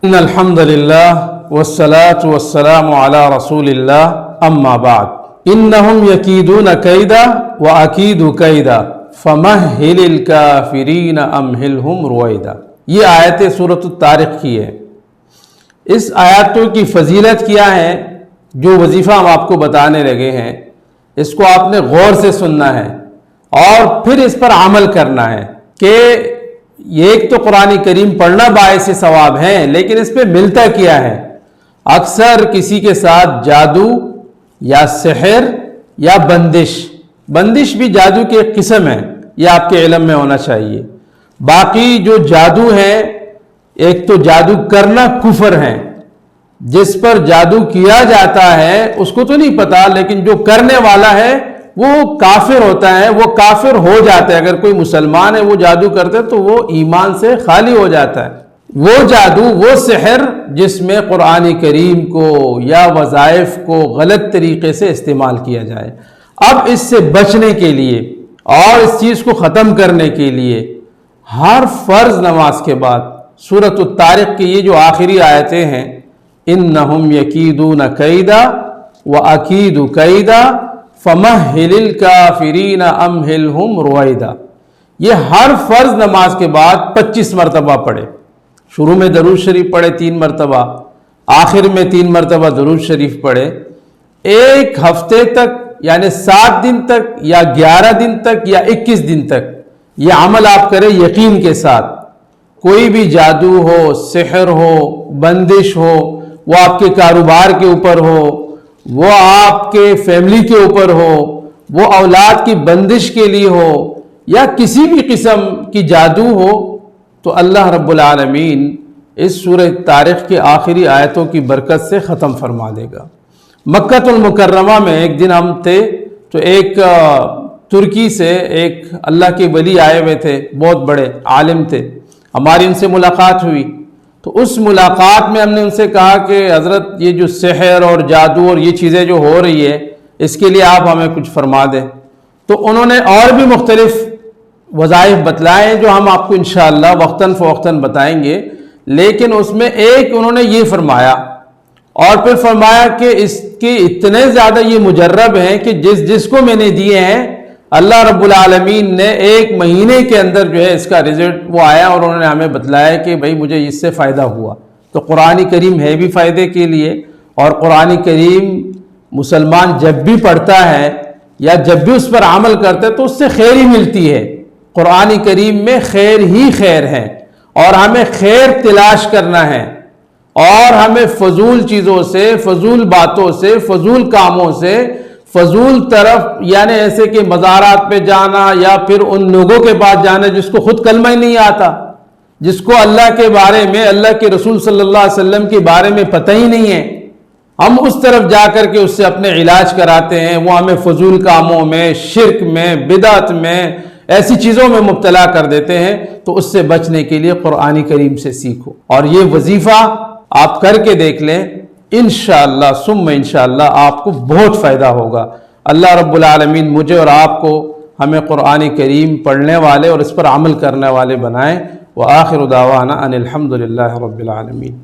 ان الحمد للہ والصلاة والسلام علی رسول اللہ اما بعد انہم یکیدون کیدا واکید کیدا فمہل الکافرین امہلہم رویدا۔ یہ آیت سورۃ الطارق کی ہے۔ اس آیاتوں کی فضیلت کیا ہے جو وظیفہ ہم آپ کو بتانے لگے ہیں، اس کو آپ نے غور سے سننا ہے اور پھر اس پر عمل کرنا ہے کہ ایک تو قرآن کریم پڑھنا باعث ثواب ہے، لیکن اس پہ ملتا کیا ہے؟ اکثر کسی کے ساتھ جادو یا سحر یا بندش بھی جادو کی ایک قسم ہے، یہ آپ کے علم میں ہونا چاہیے۔ باقی جو جادو ہے، ایک تو جادو کرنا کفر ہے، جس پر جادو کیا جاتا ہے اس کو تو نہیں پتا، لیکن جو کرنے والا ہے وہ کافر ہوتا ہے، وہ کافر ہو جاتا ہے۔ اگر کوئی مسلمان ہے وہ جادو کرتا ہے تو وہ ایمان سے خالی ہو جاتا ہے۔ وہ جادو، وہ سحر جس میں قرآن کریم کو یا وظائف کو غلط طریقے سے استعمال کیا جائے۔ اب اس سے بچنے کے لیے اور اس چیز کو ختم کرنے کے لیے ہر فرض نماز کے بعد سورۃ الطارق کی یہ جو آخری آیتیں ہیں، انہم یکیدون کیدا واکید کیدا فمہل الکافرین امہلہم رویدا، یہ ہر فرض نماز کے بعد 25 مرتبہ پڑھے۔ شروع میں درود شریف پڑھے 3 مرتبہ، آخر میں 3 مرتبہ درود شریف پڑھے۔ ایک ہفتے تک یعنی 7 دن تک یا 11 دن تک یا 21 دن تک یہ عمل آپ کریں یقین کے ساتھ۔ کوئی بھی جادو ہو، سحر ہو، بندش ہو، وہ آپ کے کاروبار کے اوپر ہو، وہ آپ کے فیملی کے اوپر ہو، وہ اولاد کی بندش کے لیے ہو، یا کسی بھی قسم کی جادو ہو، تو اللہ رب العالمین اس سورہ طارق کے آخری آیتوں کی برکت سے ختم فرما دے گا۔ مکہ المکرمہ میں ایک دن ہم تھے تو ایک ترکی سے ایک اللہ کے ولی آئے ہوئے تھے، بہت بڑے عالم تھے، ہماری ان سے ملاقات ہوئی۔ تو اس ملاقات میں ہم نے ان سے کہا کہ حضرت یہ جو سحر اور جادو اور یہ چیزیں جو ہو رہی ہے اس کے لیے آپ ہمیں کچھ فرما دیں۔ تو انہوں نے اور بھی مختلف وظائف بتلائے ہیں جو ہم آپ کو انشاءاللہ وقتاً فوقتاً بتائیں گے، لیکن اس میں ایک انہوں نے یہ فرمایا اور پھر فرمایا کہ اس کے اتنے زیادہ یہ مجرب ہیں کہ جس کو میں نے دیے ہیں اللہ رب العالمین نے 1 مہینے کے اندر جو ہے اس کا رزلٹ وہ آیا، اور انہوں نے ہمیں بتلایا کہ بھائی مجھے اس سے فائدہ ہوا۔ تو قرآن کریم ہے بھی فائدے کے لیے، اور قرآن کریم مسلمان جب بھی پڑھتا ہے یا جب بھی اس پر عمل کرتا ہے تو اس سے خیر ہی ملتی ہے۔ قرآن کریم میں خیر ہی خیر ہے، اور ہمیں خیر تلاش کرنا ہے، اور ہمیں فضول چیزوں سے، فضول باتوں سے، فضول کاموں سے، فضول طرف یعنی ایسے کہ مزارات پہ جانا یا پھر ان لوگوں کے پاس جانا جس کو خود کلمہ ہی نہیں آتا، جس کو اللہ کے بارے میں، اللہ کے رسول صلی اللہ علیہ وسلم کے بارے میں پتہ ہی نہیں ہے، ہم اس طرف جا کر کے اس سے اپنے علاج کراتے ہیں۔ وہ ہمیں فضول کاموں میں، شرک میں، بدعت میں، ایسی چیزوں میں مبتلا کر دیتے ہیں۔ تو اس سے بچنے کے لیے قرآن کریم سے سیکھو، اور یہ وظیفہ آپ کر کے دیکھ لیں، انشاءاللہ ثم انشاءاللہ آپ کو بہت فائدہ ہوگا۔ اللہ رب العالمین مجھے اور آپ کو ہمیں قرآن کریم پڑھنے والے اور اس پر عمل کرنے والے بنائیں۔ وآخر دعوانا ان الحمد للہ رب العالمین۔